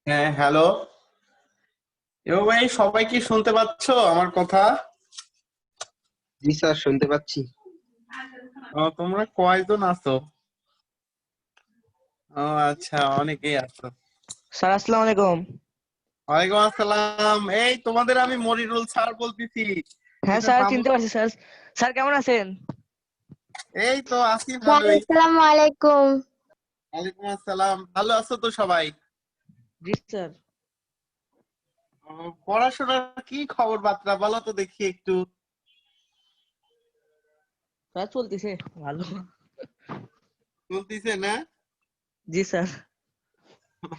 হ্যাঁ, হ্যালো। ভাই, সবাই কি শুনতে পাচ্ছো আমার কথা? জি স্যার, শুনতে পাচ্ছি। তোমরা কয়জন আছো? ও আচ্ছা, অনেকেই আছো। স্যার আসসালামু আলাইকুম। ওয়ালাইকুম আসসালাম। এই তোমাদের আমি মনিরুল স্যার বলতেছি। হ্যাঁ এটা স্যার, মামুন। চিনতে পারছি স্যার। স্যার কেমন আছেন? এই তো আছি স্যার ভালোই। আসসালামু আলাইকুম। ওয়ালাইকুম আসসালাম। ভালো আছো তো সবাই? জি স্যার। পড়াশোনার কি খবর বার্তা বলো তো দেখি একটু। স্যার চলতেছে ভালো। চলতেছে না? জি স্যার।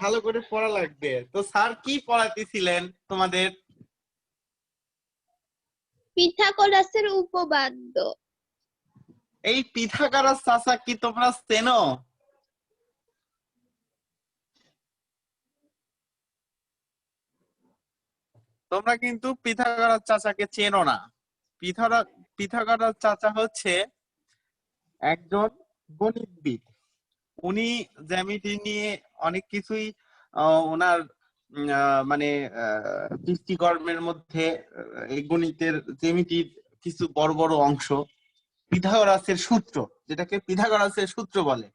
ভালো করে পড়া লাগবে তো। স্যার কি পড়াতেছিলেন তোমাদের? পিথাগোরাসের উপপাদ্য। এই পিথাগোরাস চাচা কি তোমরা চেনো? তোমরা কিন্তু পিথাগোরাস চাচাকে চেনো না। পিথাগোরাস চাচা হচ্ছে একজন গণিতবিদ। উনি জ্যামিতি নিয়ে অনেক কিছুই ওনার মানে সৃষ্টিকর্মের মধ্যে এই গণিতের জ্যামিতির কিছু বড় বড় অংশ পিথাগোরাসের সূত্র, যেটাকে পিথাগোরাসের সূত্র বলে।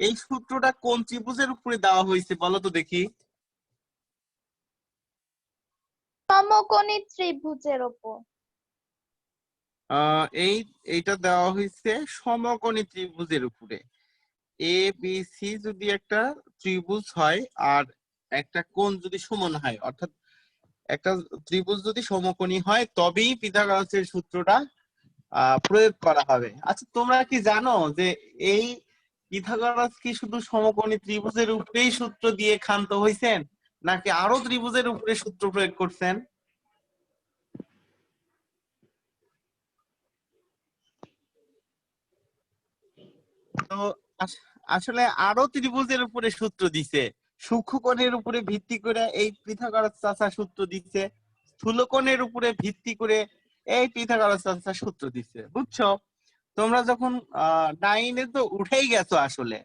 এই সূত্রটা কোন ত্রিভুজের উপরে দেওয়া হয়েছে বলো তো দেখি। সমকোণী ত্রিভুজের উপর। এইটা দেওয়া হয়েছে সমকোণী ত্রিভুজের উপরে। এ বি সি যদি একটা ত্রিভুজ হয় আর একটা কোণ যদি সমান হয়, অর্থাৎ একটা ত্রিভুজ যদি সমকোণী হয়, তবেই পিথাগোরাসের সূত্রটা প্রয়োগ করা হবে। আচ্ছা, তোমরা কি জানো যে এই পিথাগোরাস কি শুধু সমকোণী ত্রিভুজের উপরেই সূত্র দিয়ে ক্ষান্ত হয়েছেন, নাকি আরো ত্রিভুজের উপরে সূত্র প্রয়োগ করছেন? তো আসলে আরো ত্রিভুজের উপরে সূত্র দিছে। সূক্ষ্মকোণের উপরে ভিত্তি করে এই পিথাগোরাস চাচা সূত্র দিচ্ছে, স্থূলকোণের উপরে ভিত্তি করে এই পিথাগোরাস চাচা সূত্র দিচ্ছে। বুঝছো? তোমরা যখন 9-এ তো উঠেই গেছো, আসলে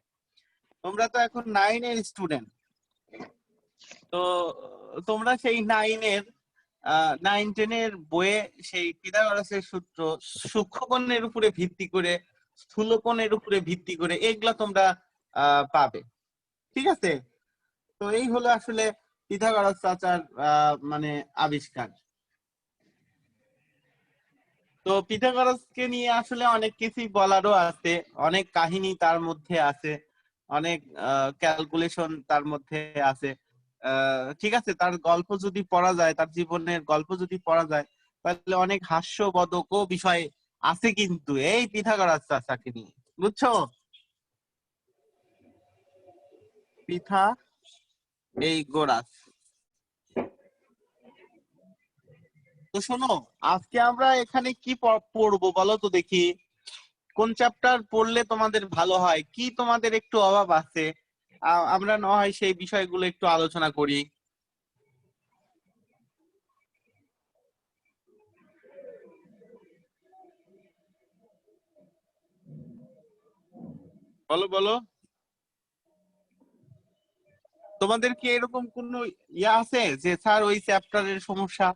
তোমরা তো এখন 9-এর স্টুডেন্ট। তো তোমরা সেই 9-এর 9-10-এর বইয়ে সেই পিথাগোরাসের সূত্র সূক্ষ্মকোণের উপরে ভিত্তি করে, স্থূলকোণের উপরে ভিত্তি করে এগুলা তোমরা পাবে। ঠিক আছে? তো এই হলো আসলে পিথাগোরাস চাচার মানে আবিষ্কার। তো পিথাগোরাসকে নিয়ে আসলে অনেক কিছুই বলারও আছে, অনেক কাহিনী তার মধ্যে আছে, অনেক ক্যালকুলেশন তার মধ্যে আছে। ঠিক আছে, তার গল্প যদি পড়া যায়, তার জীবনের গল্প যদি পড়া যায়, তাহলে অনেক হাস্যবোধকও বিষয় আছে কিন্তু এই পিথাগোরাস চাচাকে নিয়ে। বুঝছো? পিথা এই গোরাস। তো শোনো, আজকে আমরা এখানে কি পড়বো বলো তো দেখি। কোন চ্যাপ্টার পড়লে তোমাদের ভালো হয়, কি তোমাদের একটু অভাব আছে, আমরা না হয় সেই বিষয়গুলো একটু আলোচনা করি। বলো বলো, তোমাদের কি এরকম কোনো ইয়ে আছে যে স্যার ওই চ্যাপ্টারের সমস্যা,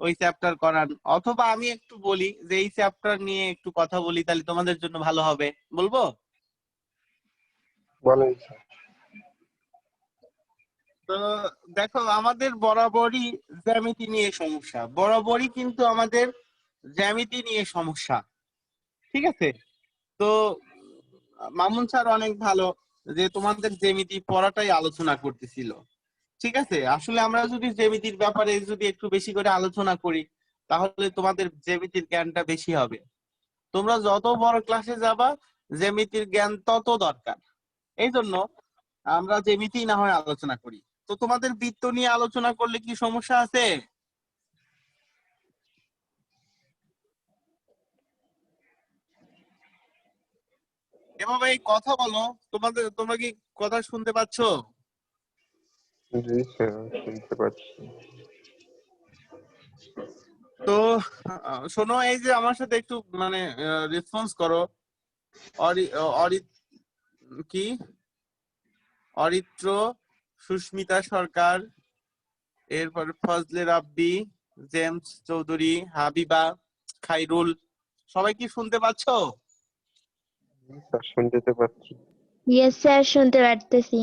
ওই চ্যাপ্টার করান, অথবা আমি একটু বলি যে এই চ্যাপ্টার নিয়ে একটু কথা বলি, তাহলে তোমাদের জন্য ভালো হবে, বলবো? বলেন স্যার। তো দেখো, আমাদের বরাবরই জ্যামিতি নিয়ে সমস্যা, বরাবরই কিন্তু আমাদের জ্যামিতি নিয়ে সমস্যা, ঠিক আছে? তো মামুন স্যার অনেক ভালো যে তোমাদের জ্যামিতি পড়াটাই আলোচনা করতেছিল, ঠিক আছে? আসলে আমরা যদি জ্যামিতির ব্যাপারে যদি একটু বেশি করে আলোচনা করি, তাহলে তোমাদের জ্যামিতির জ্ঞানটা বেশি হবে। তোমরা যত বড় ক্লাসে যাবা, জ্যামিতির জ্ঞান তত দরকার। এই জন্য আমরা জ্যামিতি না হয় আলোচনা করি। তো তোমাদের বৃত্ত নিয়ে আলোচনা করলে কি সমস্যা আছে? এভাবে কথা বলো, তোমরা কি কথা শুনতে পাচ্ছ? জি স্যার, শুনতে পাচ্ছি। তো শোনো, এই যে আমার সাথে একটু মানে রেসপন্স করো। অরি অরি কি অরিত্র, সুস্মিতা সরকার, এরপর ফজলে রাব্বি, জেমস চৌধুরী, হাবিবা, খাইরুল, সবাই কি শুনতে পাচ্ছ? জি স্যার, শুনতে পাচ্ছি। ইয়েস স্যার, শুনতে পারতেছি।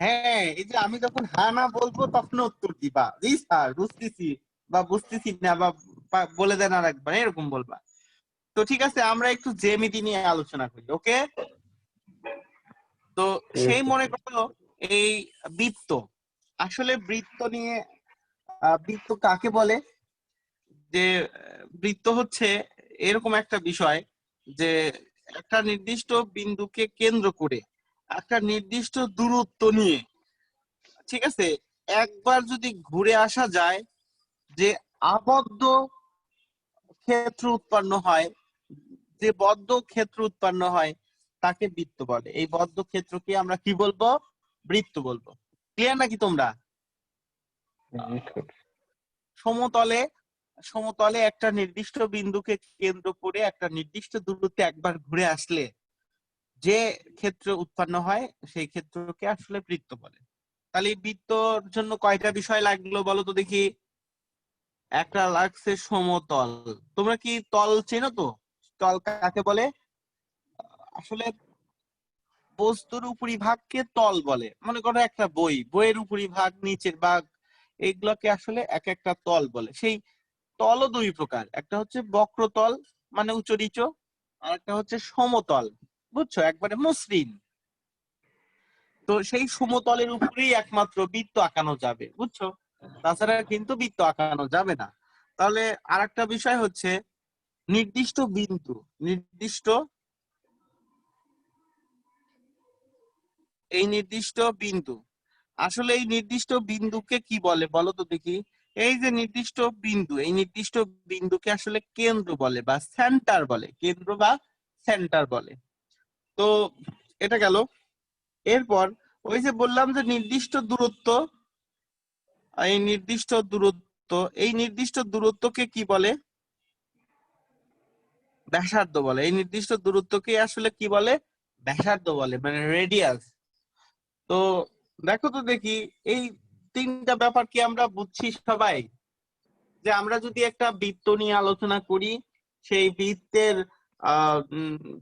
হ্যাঁ, এই যে আমি যখন হ্যাঁ না বলবো তখন উত্তর দিবা, জি স্যার বুঝতেছি, বা বুঝতেছি না, বা বলে দেন আর একবার, এরকম বলবা। তো ঠিক আছে, আমরা একটু জ্যামিতি নিয়ে আলোচনা করি, ওকে? তো সেই মনে করো এই বৃত্ত, আসলে বৃত্ত নিয়ে, বৃত্ত কাকে বলে? যে বৃত্ত হচ্ছে এরকম একটা বিষয় যে একটা নির্দিষ্ট বিন্দুকে কেন্দ্র করে একটা নির্দিষ্ট দূরত্ব নিয়ে, ঠিক আছে, একবার যদি ঘুরে আসা যায়, যে আবদ্ধ ক্ষেত্র উৎপন্ন হয়, যে বদ্ধ ক্ষেত্র উৎপন্ন হয়, তাকে বৃত্ত বলে। এই বদ্ধ ক্ষেত্রকে আমরা কি বলবো? বৃত্ত বলবো। ক্লিয়ার নাকি তোমরা? জি স্যার। সমতলে সমতলে একটা নির্দিষ্ট বিন্দুকে কেন্দ্র করে একটা নির্দিষ্ট দূরত্বে একবার ঘুরে আসলে যে ক্ষেত্র উৎপন্ন হয়, সেই ক্ষেত্রকে আসলে বৃত্ত বলে। তাহলে এই বৃত্তর জন্য কয়টা বিষয় লাগলো বলো তো দেখি? একটা লাগছে সমতল। তোমরা কি তল চেনো তো? তল কাকে বলে? আসলে বস্তুর উপরিভাগকে তল বলে। মনে করো একটা বইয়ের উপরিভাগ, নিচের ভাগ, এইগুলোকে আসলে এক একটা তল বলে। সেই তলও দুই প্রকার, একটা হচ্ছে বক্রতল মানে উঁচু নিচু, আর একটা হচ্ছে সমতল, বুঝছো, একবারে মসৃণ। তো সেই সমতলের উপরেই একমাত্র বৃত্ত আঁকানো যাবে, বুঝছো? তাছাড়া কিন্তু বৃত্ত আঁকানো যাবে না। তাহলে আরেকটা বিষয় হচ্ছে নির্দিষ্ট বিন্দু, নির্দিষ্ট এই নির্দিষ্ট বিন্দু, আসলে এই নির্দিষ্ট বিন্দুকে কি বলে বলো তো দেখি? এই যে নির্দিষ্ট বিন্দু, এই নির্দিষ্ট বিন্দুকে আসলে কেন্দ্র বলে বা সেন্টার বলে, কেন্দ্র বা সেন্টার বলে। তো এটা গেল। এরপর ওই যে বললাম যে নির্দিষ্ট দূরত্ব, এই নির্দিষ্ট দূরত্বকে কি বলে? ব্যাসার্ধ বলে। এই নির্দিষ্ট দূরত্বকে আসলে কি বলে? ব্যাসার্ধ বলে, মানে রেডিয়াস। তো দেখো তো দেখি, এই তিনটা ব্যাপার কি আমরা বুঝছি সবাই? যে আমরা যদি একটা বৃত্ত নিয়ে আলোচনা করি, সেই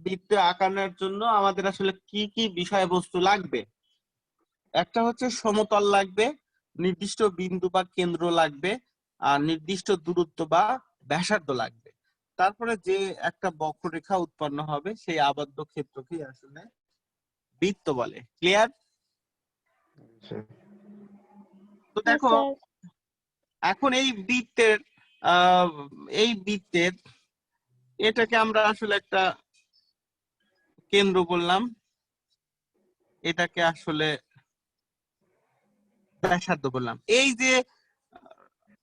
বৃত্ত আঁকানোর জন্য আমাদের আসলে কি কি বিষয়বস্তু লাগবে? একটা হচ্ছে সমতল লাগবে, নির্দিষ্ট বিন্দু বা কেন্দ্র লাগবে, আর নির্দিষ্ট দূরত্ব বা ব্যাসার্ধ লাগবে। তারপরে যে একটা বক্ররেখা উৎপন্ন হবে, সেই আবদ্ধ ক্ষেত্রকেই আসলে বৃত্ত বলে। ক্লিয়ার? তো হ্যাঁ দেখো, স্যার। এখন আহ এই বৃত্তের এটাকে আমরা আসলে একটা কেন্দ্র বললাম, এটাকে আসলে ব্যাসার্ধ বললাম। এই যে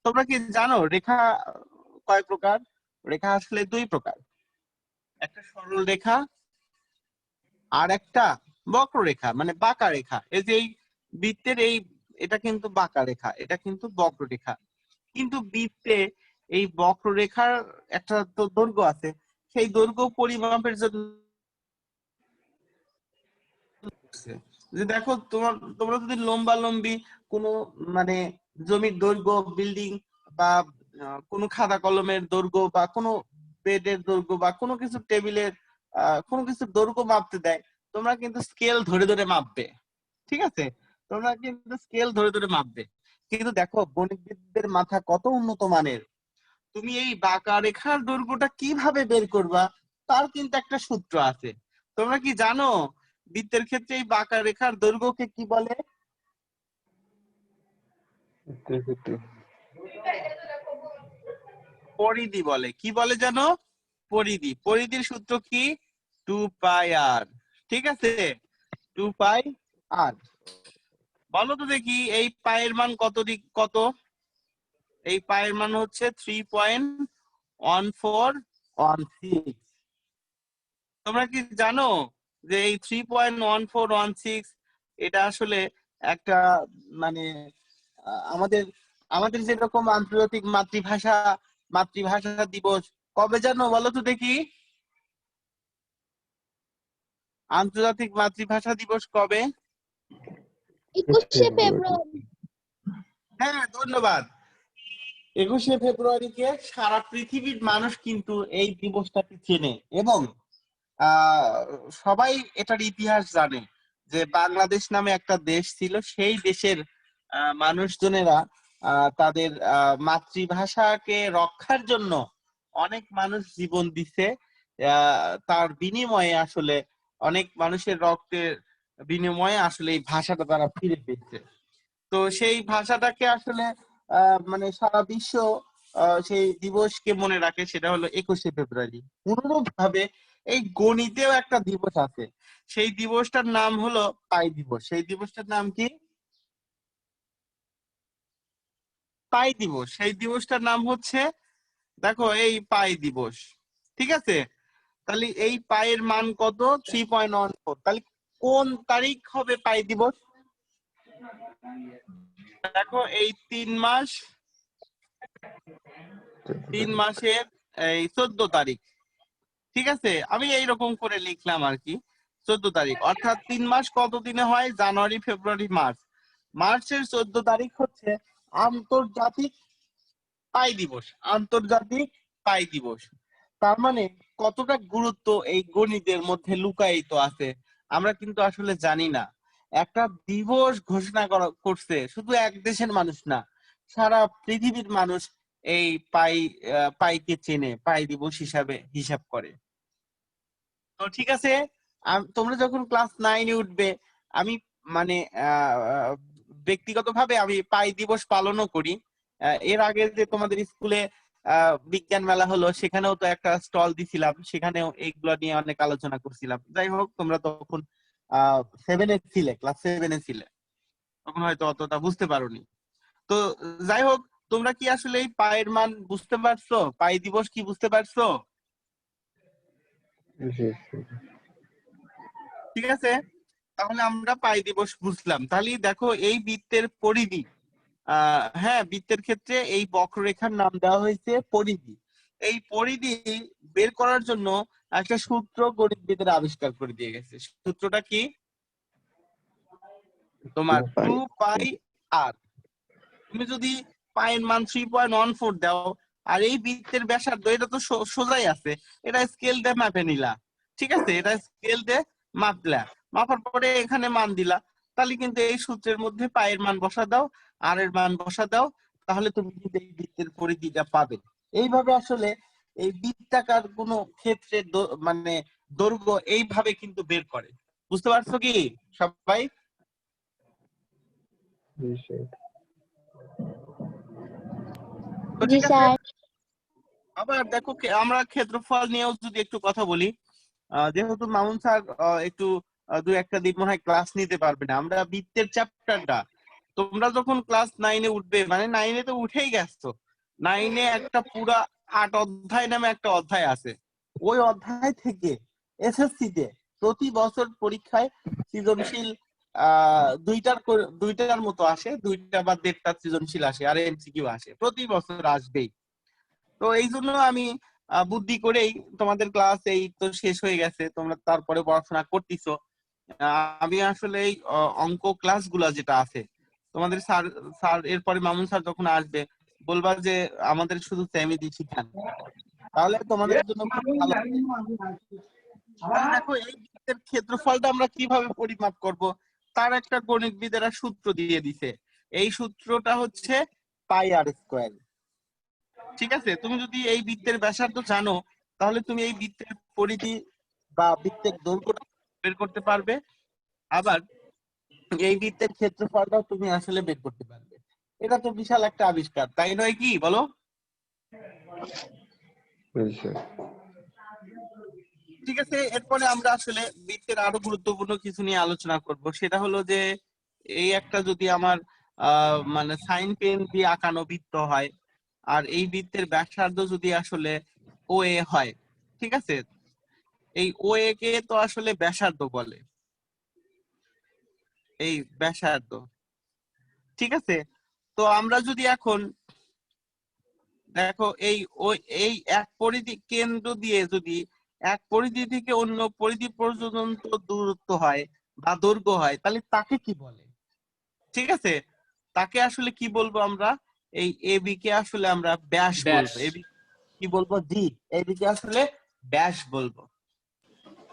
তোমরা কি জানো রেখা কয় প্রকার? রেখা আসলে দুই প্রকার। একটা সরল রেখা আর একটা বক্ররেখা মানে বাঁকা রেখা। এই যে এই বৃত্তের এটা কিন্তু বাঁকা রেখা, এটা কিন্তু বক্ররেখা। কিন্তু বৃত্তে এই বক্ররেখার একটা তো দৈর্ঘ্য আছে, সেই দৈর্ঘ্য পরিমাপের জন্য যে দেখো তোমরা যদি লম্বি কোনো মানে জমির দৈর্ঘ্য, বিল্ডিং বা কোনো খাতা কলমের দৈর্ঘ্য বা কোনো বেডের দৈর্ঘ্য বা কোনো কিছু টেবিলের কোনো কিছু দৈর্ঘ্য মাপতে দেয়, তোমরা কিন্তু স্কেল ধরে ধরে মাপবে। ঠিক আছে, তোমরা কিন্তু স্কেল ধরে ধরে মাপবে। কিন্তু দেখো গণিতবিদদের মাথা কত উন্নত মানের, তুমি এই বাঁকা রেখার দৈর্ঘ্যটা কিভাবে বের করবা তার কিন্তু একটা সূত্র আছে। তোমরা কি জানো বৃত্তের ক্ষেত্রে এই বাঁকা রেখার দৈর্ঘ্যকে কি বলে? পরিধি বলে। কি বলে জানো? পরিধি। পরিধির সূত্র কি? 2πr। ঠিক আছে, 2πr। বলো তো দেখি এই পায়ের মান কত? এই পায়ের মান হচ্ছে 3.1416। তোমরা কি জানো যে এই 3.1416 এটা আসলে একটা মানে আমাদের আমাদের যেরকম আন্তর্জাতিক মাতৃভাষা দিবস কবে জানো বলো তো দেখি? আন্তর্জাতিক মাতৃভাষা দিবস কবে? 21শে ফেব্রুয়ারি। হ্যাঁ, ধন্যবাদ। 21শে ফেব্রুয়ারিকে সারা পৃথিবীর মানুষ কিন্তু এই দিবসটাকে চেনে এবং সবাই এটার ইতিহাস জানে যে বাংলাদেশ নামে একটা দেশ ছিল, সেই দেশের মানুষজনেরা তাদের মাতৃভাষাকে রক্ষার জন্য অনেক মানুষ জীবন দিছে। তার বিনিময়ে আসলে অনেক মানুষের রক্তের বিনিময়ে আসলে এই ভাষাটা তারা ফিরে পেয়েছে। তো সেই ভাষাটাকে আসলে মানে সারা বিশ্ব সেই দিবসকে মনে রাখে, সেটা হলো 21শে ফেব্রুয়ারি। অনুরূপ ভাবে এই গণিতেও একটা দিবস আছে, সেই দিবসটার নাম হলো পাই দিবস। সেই দিবসটার নাম কি? পাই দিবস। সেই দিবসটার নাম হচ্ছে দেখো এই পাই দিবস। ঠিক আছে, তাহলে এই পায়ের মান কত? 3.14। তাহলে কোন তারিখ হবে পাই দিবস? দেখো এই 3 মাসের এই 14 তারিখ। ঠিক আছে, আমি এইরকম করে লিখলাম আর কি, 14 তারিখ। অর্থাৎ 3 মাস কত দিনে হয়? জানুয়ারি, ফেব্রুয়ারি, মার্চ। মার্চের 14 তারিখ হচ্ছে আন্তর্জাতিক পাই দিবস। আন্তর্জাতিক পাই দিবস। তার মানে কতটা গুরুত্ব এই গণিতের মধ্যে লুকায়িত আছে আমরা কিন্তু আসলে জানি না। একটা দিবস ঘোষণা করছে শুধু এক দেশের মানুষ না, সারা পৃথিবীর মানুষ এই পাইকে চেনে, পাই দিবস হিসাবে হিসাব করে। তো ঠিক আছে, তোমরা যখন ক্লাস 9-এ উঠবে, আমি মানে ব্যক্তিগতভাবে আমি পাই দিবস পালনও করি। এর আগে যে তোমাদের স্কুলে বিজ্ঞান মেলা হলো, সেখানেও তো একটা স্টল দিছিলাম, সেখানেও এইগুলো নিয়ে অনেক আলোচনা করছিলাম। যাই হোক, তোমরা তখন 7-এ ছিলে, ক্লাস 7-এ ছিলে, তখন হয়তো অতটা বুঝতে পারোনি। তো যাই হোক, তোমরা কি আসলে এই পায়ের মান বুঝতে পারছো? পাই দিবস কি বুঝতে পারছো? ঠিক আছে, তাহলে আমরা পাই দিবস বুঝলাম। তাহলে দেখো এই বৃত্তের পরিধি, হ্যাঁ, বৃত্তের ক্ষেত্রে এই বক্ররেখার নাম দেওয়া হয়েছে পরিধি। এই পরিধি বের করার জন্য একটা সূত্র গণিতবিদরা আবিষ্কার করে দিয়ে গেছে। সূত্রটা কি? তোমার 2πr। তুমি যদি পায়ের মান 3.14 দাও আর এই বৃত্তের ব্যাসার্ধ, এটা তো সোজাই আছে, এটা স্কেল দিয়ে মাপে নিলা। ঠিক আছে, এটা স্কেল দিয়ে মাপলা, মাপার পরে এখানে মান দিলা, তাহলে কিন্তু এই সূত্রের মধ্যে পায়ের মান বসা দাও, আর এর মান বসা দাও, তাহলে তুমি কিন্তু এই বৃত্তের পরিধিটা পাবে। এইভাবে আসলে এই বৃত্তাকার কোন ক্ষেত্রে মানে দৈর্ঘ্য এইভাবে কিন্তু বের করে। বুঝতে পারছো কি সবাই? তো জি ঠিক আছে, স্যার। আবার দেখো আমরা ক্ষেত্রফল নিয়েও যদি একটু কথা বলি, যেহেতু মামুন স্যার একটু 2-1 দিন মনে হয় ক্লাস নিতে পারবে না, আমরা বৃত্তের চ্যাপ্টারটা, তোমরা যখন ক্লাস 9-এ উঠবে, মানে 9-এ তো উঠেই গেছো, 9-এ একটা পুরা 8 অধ্যায় নামে একটা অধ্যায় আছে। ওই অধ্যায় থেকে এসএসসি তে প্রতি বছর পরীক্ষায় সৃজনশীল দুইটার মতো আসে, 2টা বা 1.5টা সৃজনশীল আসে, আর এমসিকিউ আসে, প্রতি বছর আসবেই। তো এই জন্য আমি বুদ্ধি করেই, তোমাদের ক্লাস এই তো শেষ হয়ে গেছে, তোমরা তারপরে পড়াশোনা করতেছো, আমি আসলে এই অঙ্ক ক্লাস গুলা যেটা আছে তোমাদের স্যার স্যার এরপরে মামুন স্যার যখন আসবে বলবা যে আমাদের শুধু জ্যামিতি শিখান, তাহলে তোমাদের জন্য খুব ভালো হবে। তাহলে দেখো এই বৃত্তের ক্ষেত্রফলটা আমরা কিভাবে পরিমাপ করব, তার একটা গণিতবিদেরা সূত্র দিয়ে দিছে। এই সূত্রটা হচ্ছে পাই আর স্কয়ার। ঠিক আছে, তুমি যদি এই বৃত্তের ব্যাসার্ধ জানো তাহলে তুমি এই বৃত্তের পরিধি বা বৃত্তের দৈর্ঘ্যটা বের করতে পারবে, আবার এই বৃত্তের ক্ষেত্রফলটাও তুমি আসলে বের করতে পারবে। এটা তো বিশাল একটা আবিষ্কার, তাই নয় কি বলো? জি স্যার। ঠিক আছে, এরপরে আমরা আসলে বৃত্তের আরো গুরুত্বপূর্ণ কিছু নিয়ে আলোচনা করব। সেটা হলো যে এই একটা যদি আমার মানে সাইন পেন দিয়ে আঁকানো বৃত্ত হয়, আর এই বৃত্তের ব্যাসার্ধ যদি আসলে ও এ হয়, ঠিক আছে, এই ও এ কে তো আসলে ব্যাসার্ধ বলে, এই ব্যাসার্ধ। ঠিক আছে, তো আমরা যদি এখন দেখো এই এক পরিধি কেন্দ্র দিয়ে যদি এক পরিধি থেকে অন্য পরিধি পর্যন্ত দূরত্ব হয় বা দৈর্ঘ্য হয়, তাহলে তাকে কি বলে? ঠিক আছে, তাকে আসলে কি বলবো আমরা? এই এবি কে আসলে আমরা ব্যাস বলবো। এবি কি বলবো? জি, এবি কে আসলে ব্যাস বলবো।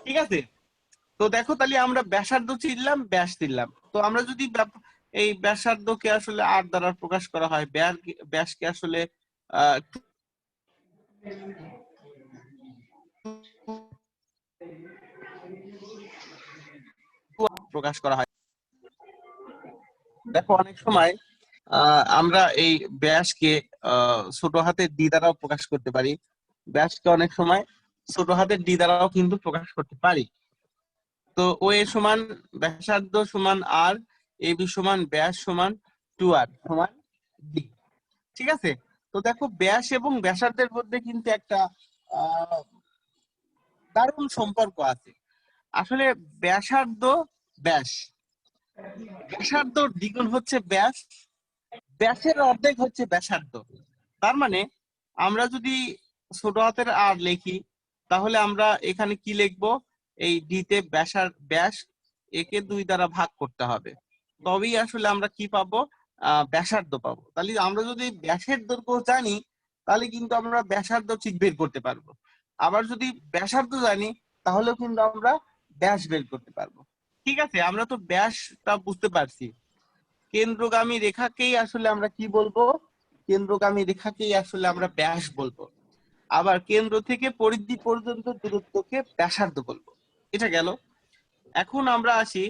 ঠিক আছে, তো দেখো তাহলে আমরা ব্যাসার্ধ চিনলাম, ব্যাস চিনলাম। তো আমরা যদি এই ব্যাসার্ধকে আসলে আর দ্বারা প্রকাশ করা হয়, ব্যাসকে আসলে আহ প্রকাশ করা হয়। দেখো অনেক সময় আমরা এই ব্যাসকে ছোট হাতের ডি দ্বারাও প্রকাশ করতে পারি, ব্যাসকে অনেক সময় ছোট হাতের ডি দ্বারাও কিন্তু প্রকাশ করতে পারি। তো ও এ সমান ব্যাসার্ধ সমান আর, এ বি সমান ব্যাস সমান 2r সমান ডি। ঠিক আছে, তো দেখো ব্যাস এবং ব্যাসার্ধের মধ্যে কিন্তু একটা দারুণ সম্পর্ক আছে। আসলে ব্যাসার্ধ ব্যাস, ব্যাসার্ধ দ্বিগুণ হচ্ছে ব্যাস, ব্যাসের অর্ধেক হচ্ছে ব্যাসার্ধ। তার মানে আমরা যদি ছোট হাতের আর লিখি তাহলে আমরা এখানে কি লিখবো? এই ডিতে ব্যাস একে 2 দ্বারা ভাগ করতে হবে, তবেই আসলে আমরা কি পাবো? ব্যাসার্ধ পাবো। তাহলে আমরা যদি ব্যাসের দৈর্ঘ্য জানি তাহলে কিন্তু আমরা ব্যাসার্ধ ঠিক বের করতে পারবো, আবার যদি ব্যাসার্ধ জানি তাহলেও কিন্তু আমরা ব্যাস বের করতে পারবো। ঠিক আছে, আমরা তো ব্যাসটা বুঝতে পারছি। কেন্দ্রগামী রেখাকেই আসলে আমরা কি বলবো? কেন্দ্রগামী রেখাকেই আসলে আমরা ব্যাস বলবো। আবার কেন্দ্র থেকে পরিধি পর্যন্ত দূরত্বকে ব্যাসার্ধ বলবো। এটা গেল। এখন আমরা আসি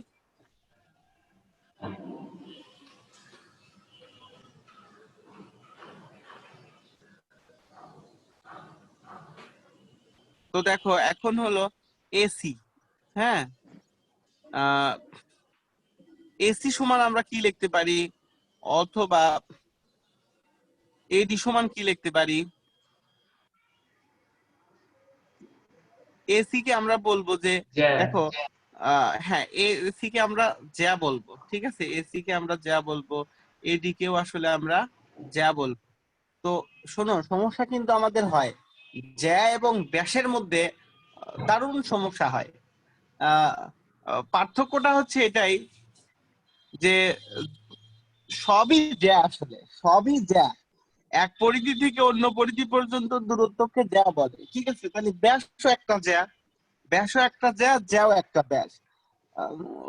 তো দেখো এখন হলো এসি। হ্যাঁ, এসি সমান আমরা কি লিখতে পারি? অথবা এডি সমান কি লিখতে পারি? এসি কে আমরা বলবো যে, দেখো হ্যাঁ, এসি কে আমরা যা বলবো। ঠিক আছে, এসি কে আমরা যা বলবো, এডি কেও আসলে আমরা যা বলবো। তো শোনো, সমস্যা কিন্তু আমাদের হয়, জ্যা এবং ব্যাসের মধ্যে দারুণ সমস্যা হয়। পার্থক্যটা হচ্ছে এটাই যে সবই জ্যা, আসলে সবই জ্যা, এক পরিধি থেকে অন্য পরিধি পর্যন্ত দূরত্বকে জ্যা বলে। ঠিক আছে, তাহলে ব্যাসও একটা জ্যা, ব্যাসও একটা জ্যা, জ্যাও একটা ব্যাস।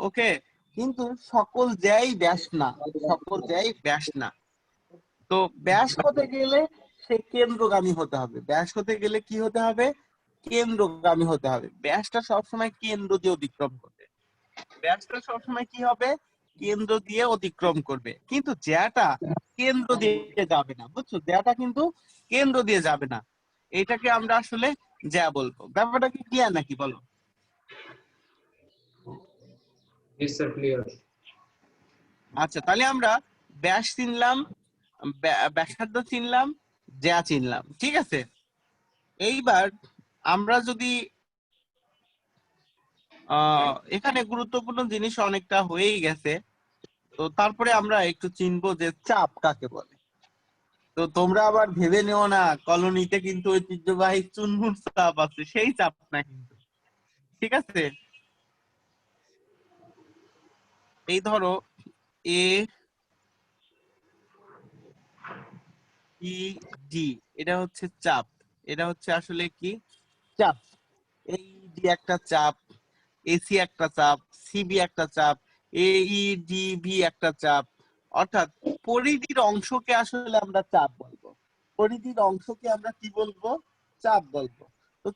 ওকে, কিন্তু সকল জ্যাই ব্যাস না, সকল জ্যাই ব্যাস না। তো ব্যাস হতে গেলে সে কেন্দ্রগামী হতে হবে, ব্যাস হতে গেলে কি হতে হবে? কেন্দ্রগামী হতে হবে। ব্যাসটা সবসময় কেন্দ্র দিয়ে অতিক্রম করবে, ব্যাসটা সবসময় কি হবে? কেন্দ্র দিয়ে অতিক্রম করবে। কিন্তু জ্যাটা কেন্দ্র দিয়ে যাবে না, বুঝছো? জ্যাটা কিন্তু কেন্দ্র দিয়ে যাবে না, এটাকে আমরা আসলে জ্যা বলবো। ব্যাপারটা কি ক্লিয়ার নাকি বলো? Yes, sir, clear. আচ্ছা, তাহলে আমরা ব্যাস চিনলাম, ব্যাসার্ধ চিনলাম, জ্যা চিনলাম। ঠিক আছে, এইবার আমরা যদি এখানে গুরুত্বপূর্ণ জিনিস অনেকটা হয়েই গেছে, তো তারপরে আমরা একটু চিনবো যে চাপ কাকে বলে। তো তোমরা আবার ভেবে নিও না কলোনিতে কিন্তু ঐতিহ্যবাহী চুনমুন চাপ আছে, সেই চাপ না কিন্তু, ঠিক আছে? এই ধরো এ ই ডি, এটা হচ্ছে চাপ, এটা হচ্ছে আসলে কি চাপ। এই ডি একটা চাপ, এসি একটা চাপ, সিবি একটা চাপ, এইডিবি একটা চাপ। অর্থাৎ পরিধির অংশকে আসলে আমরা চাপ বলবো, পরিধির অংশকে আমরা কি বলবো? চাপ বলবো। তো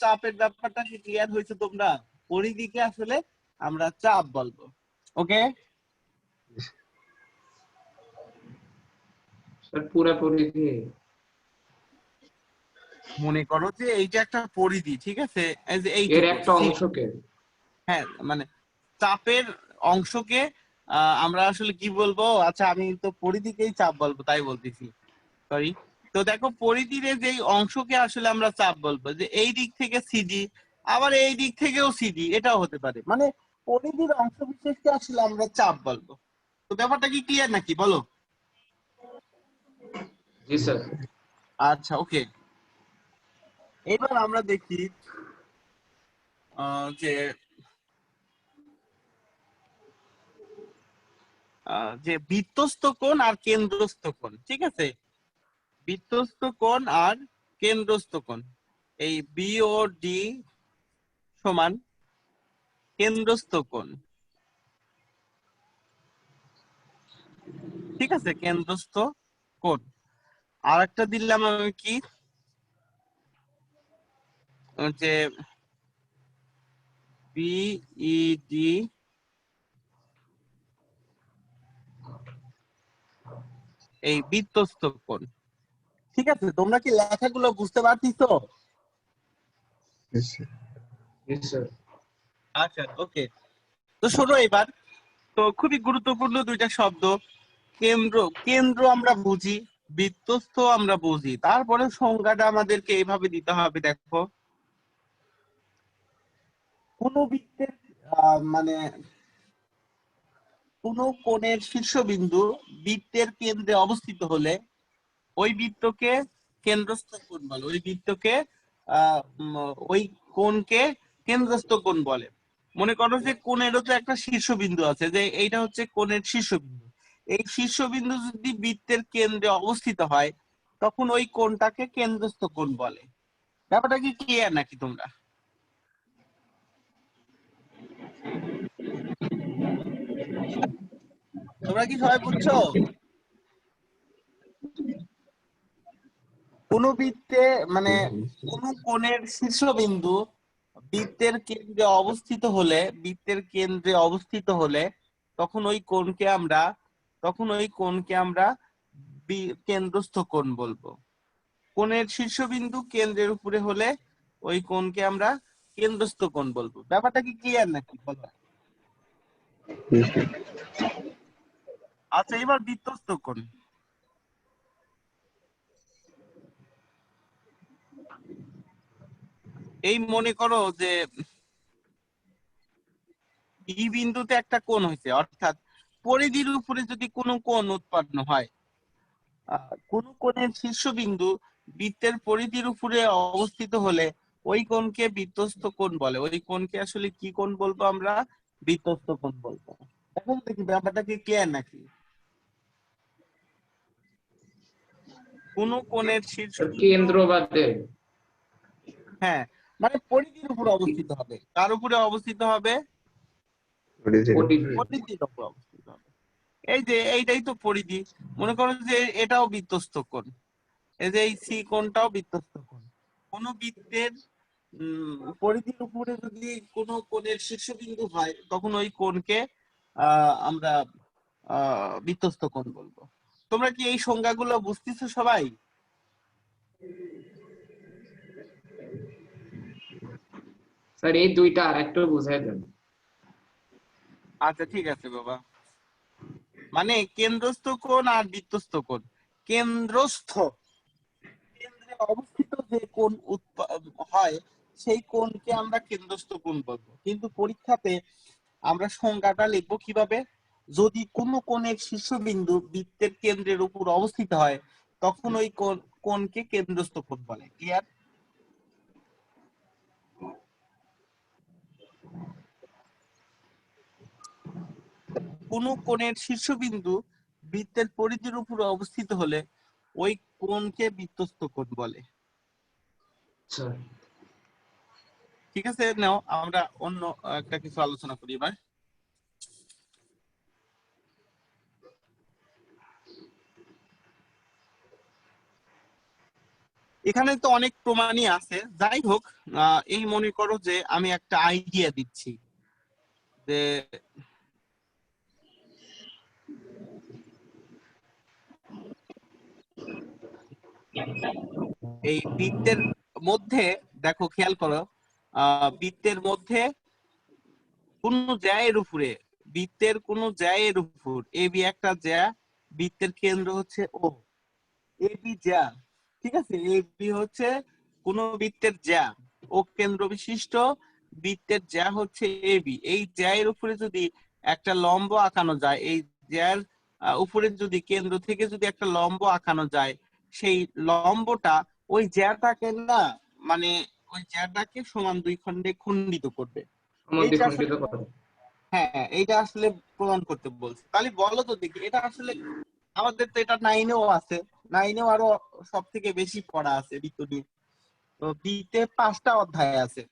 চাপের ব্যাপারটা কি ক্লিয়ার হয়েছে তোমরা? পরিধিকে আসলে আমরা চাপ বলবো। ওকে, सर पूरा पूरी थी। মনে করো যে এইটা একটা পরিধি, ঠিক আছে? এই যে এর এইটুকু একটা অংশকে হ্যাঁ, মানে চাপের অংশকে আমরা আসলে কি বলবো? আচ্ছা, আমি তো পরিধিকেই চাপ বলবো, তাই বলতেছি, সরি। তো দেখো পরিধির যে অংশকে আসলে আমরা চাপ বলবো, যে এই দিক থেকে সিডি, আবার এই দিক থেকেও সিডি, এটাও হতে পারে। মানে পরিধির অংশ বিশেষকে আসলে আমরা চাপ বলবো। তো ব্যাপারটা কি ক্লিয়ার নাকি বলো? जी सर। আচ্ছা, ওকে। এবার আমরা দেখি যে বৃত্তস্থ কোণ আর কেন্দ্রস্থ কোণ, ঠিক আছে? বৃত্তস্থ কোণ আর কেন্দ্রস্থ কোণ, এই বিওডি সমান কেন্দ্রস্থ কোণ, ঠিক আছে? কেন্দ্রস্থ কোণ। আর একটা দিলাম আমি কি, যে বিইডি এই বৃত্তস্থ কোণ, ঠিক আছে? তোমরা কি লেখাগুলো বুঝতে পারছিস? Yes, sir. जी सर। আচ্ছা, ওকে। তো শোনো এবার, তো খুবই গুরুত্বপূর্ণ দুইটা শব্দ, কেন্দ্র। কেন্দ্র আমরা বুঝি, বৃত্তস্থ আমরা বুঝি, তারপরে সংজ্ঞাটা আমাদেরকে এইভাবে দিতে হবে। দেখো, কোন বৃত্তের মানে কোন কোণের শীর্ষবিন্দু বৃত্তের কেন্দ্রে অবস্থিত হলে ওই বৃত্তকে কেন্দ্রস্থ কোণ বলে, ওই বৃত্তকে ওই কোণকে কেন্দ্রস্থ কোণ বলে। মনে করো যে কোণেরও তো একটা শীর্ষবিন্দু আছে, যে এইটা হচ্ছে কোণের শীর্ষবিন্দু। এই শীর্ষবিন্দু যদি বৃত্তের কেন্দ্রে অবস্থিত হয়, তখন ওই কোণটাকে কেন্দ্রস্থ কোণ বলে। ব্যাপারটা কি ক্লিয়ার নাকি তোমরা? তোমরা কি সবাই বুঝছো? কোন বৃত্তে মানে কোন কোণের শীর্ষবিন্দু বৃত্তের কেন্দ্রে অবস্থিত হলে, বৃত্তের কেন্দ্রে অবস্থিত হলে তখন ওই কোণকে আমরা, কেন্দ্রস্থ কোণ বলবো। কোণের শীর্ষবিন্দু কেন্দ্রের উপরে হলে ওই কোণকে আমরা কেন্দ্রস্থ কোণ বলবো। ব্যাপারটা কি ক্লিয়ার নাকি বলো? Yes, sir. আচ্ছা, এবার বৃত্তস্থ কোণ। এই মনে করো যে ই বিন্দুতে একটা কোণ হয়েছে, অর্থাৎ পরিধির উপরে যদি কোনো কোণ উৎপন্ন হয়, কোন কোণের শীর্ষবিন্দু বৃত্তের পরিধির উপরে অবস্থিত হলে ওই কোণকে বৃত্তস্থ কোণ বলে। ওই কোণকে আসলে কি কোণ বলবো আমরা? বৃত্তস্থ কোণ বলবো। এখন দেখি ব্যাপারটা কি ক্লিয়ার নাকি? কোন কোণের सर শীর্ষবিন্দু, केंद्र बाते। হ্যাঁ, মানে পরিধির উপরে অবস্থিত হবে। কার উপরে অবস্থিত হবে? What is it? ओटीपी। পরিধির উপরে অবস্থিত হবে। এই যে এইটাই তো পরিধি। মনে করো যে এটাও বৃত্তস্থ কোণ, এই যে এই সি কোণটাও বৃত্তস্থ কোণ। কোন বৃত্তের পরিধির উপরে যদি কোনো কোণের শীর্ষবিন্দু হয়, তখন ওই কোণকে আমরা বৃত্তস্থ কোণ বলবো। তোমরা কি এই সংজ্ঞাগুলো বুঝতেছো সবাই? सर এই দুইটা আরেকটু বুঝাই দেন। আচ্ছা, ঠিক আছে বাবা। মানে কেন্দ্রস্থ কোণ আর বৃত্তস্থ কোণ। কেন্দ্রস্থ, কেন্দ্রে অবস্থিত যে কোণ হয় সেই কোণকে আমরা কেন্দ্রস্থ কোণ বলবো। কিন্তু পরীক্ষাতে আমরা সংজ্ঞাটা লিখবো কিভাবে, যদি কোনো কোণের শীর্ষবিন্দু বৃত্তের কেন্দ্রের উপর অবস্থিত হয় তখন ওই কোণকে কেন্দ্রস্থ কোণ বলে। ক্লিয়ার? কোনো কোণের শীর্ষবিন্দু বৃত্তের পরিধির উপর অবস্থিত হলে ওই কোণকে বৃত্তস্থ কোণ বলে। আচ্ছা ঠিক আছে, নাও আমরা অন্য একটা কিছু আলোচনা করি এবার। এখানে তো অনেক প্রমাণই আছে, যাই হোক এই মনে করো যে আমি একটা আইডিয়া দিচ্ছি যে এই বৃত্তের মধ্যে দেখো, খেয়াল করো, বৃত্তের মধ্যে কোন জ্যায়ের উপরে, বৃত্তের কোন জ্যায়ের উপর এবি একটা জ্যা, বৃত্তের কেন্দ্র হচ্ছে ও, এবি জ্যা, ঠিক আছে, এবি হচ্ছে কোন বৃত্তের জ্যা, ও কেন্দ্র বিশিষ্ট বৃত্তের জ্যা হচ্ছে এবি। এই জ্যায়ের উপরে যদি একটা লম্ব আঁকানো যায়, এই জ্যার উপরে যদি কেন্দ্র থেকে যদি একটা লম্ব আঁকানো যায়, সেই লম্বটা ওই জ্যাটাকে না, মানে ওই জ্যাটাকে সমান দুই খণ্ডে খণ্ডিত করবে। এইটা সমদ্বিখণ্ডিত আসলে, করে। হ্যাঁ এইটা আসলে প্রমাণ করতে বলছে। তাহলে বলো তো দেখি, এটা আসলে আমাদের তো এটা 9-এও আছে, 9-এও আরো সব থেকে বেশি পড়া আছে বৃত্ত নিয়ে। তো বৃত্তে 5টা অধ্যায় আছে,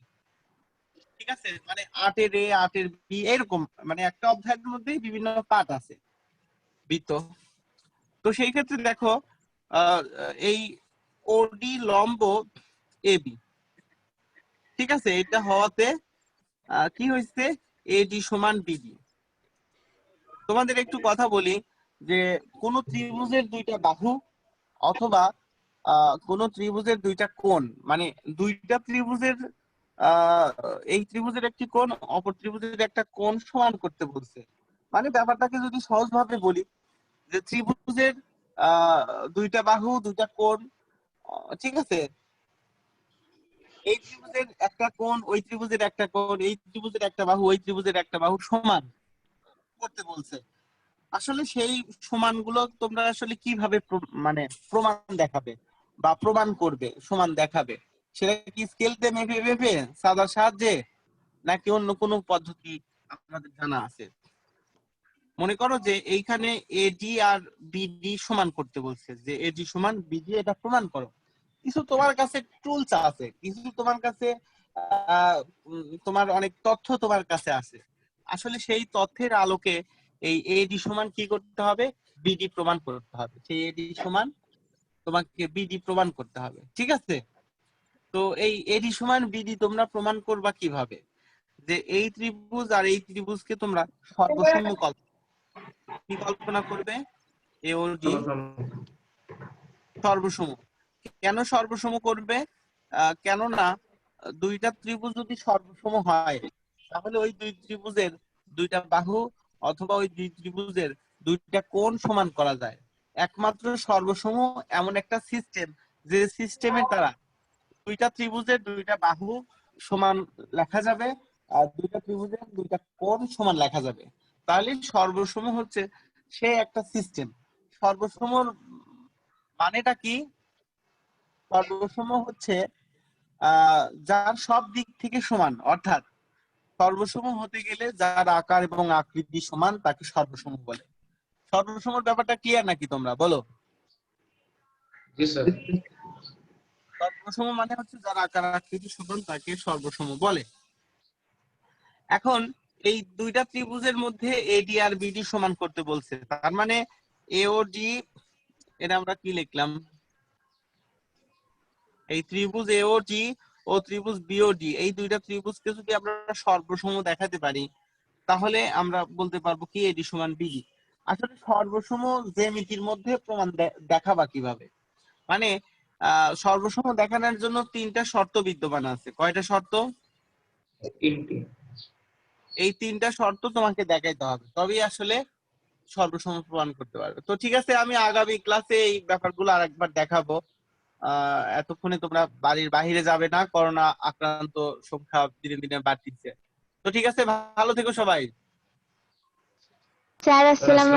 ঠিক আছে, মানে 8-এর এ 8-এর বি এরকম, মানে একটা অধ্যায়ের মধ্যেই বিভিন্ন পার্ট আছে বৃত্ত। তো সেই ক্ষেত্রে দেখো এই ওডি লম্ব এবি, ঠিক আছে, এটা হওয়াতে কি হয়েছে, এডি সমান বিডি। তোমাদের একটু কথা বলি যে কোন ত্রিভুজের দুইটা বাহু অথবা কোন ত্রিভুজের দুইটা কোণ, মানে দুইটা ত্রিভুজের এই ত্রিভুজের একটি কোণ অপর ত্রিভুজের একটা কোণ সমান করতে বলছে। মানে ব্যাপারটাকে যদি সহজভাবে বলি, যে ত্রিভুজের দুইটা বাহু দুইটা কোণ, ঠিক আছে, এই ত্রিভুজের একটা কোণ ওই ত্রিভুজের একটা কোণ, এই ত্রিভুজের একটা বাহু ওই ত্রিভুজের একটা বাহু সমান করতে বলছে। আসলে সেই সমানগুলো তোমরা আসলে কিভাবে মানে প্রমাণ দেখাবে বা প্রমাণ করবে, সমান দেখাবে, সেটা কি স্কেলতে মেপে মেপে সাদার সাহায্যে, নাকি অন্য কোনো পদ্ধতি আপনাদের জানা আছে? মনে করো যে এইখানে এডি আর বিডি সমান করতে বলছে, যে এডি সমান বিডি, এটা প্রমাণ করো। কিছু তোমার কাছে টুলস আছে, কিছু তোমার কাছে তোমার অনেক তথ্য তোমার কাছে আছে। আসলে সেই তথ্যের আলোকে এই এডি সমান কি করতে হবে, বিডি প্রমাণ করতে হবে। সেই এডি সমান তোমাকে বিডি প্রমাণ করতে হবে, ঠিক আছে। তো এই এডি সমান বিডি তোমরা প্রমাণ করবা কিভাবে, যে এই ত্রিভুজ আর এই ত্রিভুজকে তোমরা সর্বসম কি কল্পনা করবে, এওডি সর্বসম। কেন সর্বসম করবে, কেননা দুইটা ত্রিভুজ যদি সর্বসম হয় তাহলে ওই দুই ত্রিভুজের দুইটা বাহু অথবা ওই দুই ত্রিভুজের দুইটা কোণ সমান করা যায়। একমাত্র সর্বসম এমন একটা সিস্টেম, যে সিস্টেমের দ্বারা দুইটা ত্রিভুজের দুইটা বাহু সমান লেখা যাবে আর দুইটা ত্রিভুজের দুইটা কোণ সমান লেখা যাবে। তাহলে সর্বসম হচ্ছে সে একটা সিস্টেম। সর্বসমর মানেটা কি, সর্বসম হচ্ছে যার সব দিক থেকে সমান, অর্থাৎ সর্বসম হতে গেলে যার আকার এবং আকৃতি সমান তাকে সর্বসম বলে। সর্বসমর ব্যাপারটা ক্লিয়ার নাকি তোমরা বলো? জি স্যার। সর্বসম মানে হচ্ছে যার আকার আকৃতি সমান তাকে সর্বসম বলে। এখন এই দুইটা ত্রিভুজের মধ্যে এডি আর বিডি সমান করতে বলছে, তার মানে এওডি, এটা আমরা কি লিখলাম, এই ত্রিভুজ এওডি ও ত্রিভুজ বিওডি, এই দুইটা ত্রিভুজকে যদি আমরা সর্বসম দেখাতে পারি তাহলে আমরা বলতে পারবো কি এডি সমান বিডি। আসলে সর্বসম জ্যামিতির মধ্যে প্রমাণ দেখাবা কিভাবে, মানে সর্বসম দেখানোর জন্য 3টা শর্ত বিদ্যমান আছে। কয়টা শর্ত? 3টি। এই 3টা শর্ত তোমাকে দেখাইতে হবে, তবেই আসলে সর্বসম প্রমাণ করতে পারবে। তো ঠিক আছে, আমি আগামী ক্লাসে এই ব্যাপারগুলো আরেকবার দেখাবো। এতক্ষণে তোমরা বাড়ির বাইরে যাবে না, করোনা আক্রান্ত সংখ্যা দিনে দিনে বাড়তিছে। তো ঠিক আছে, ভালো থেকো সবাই। স্যার আসসালামু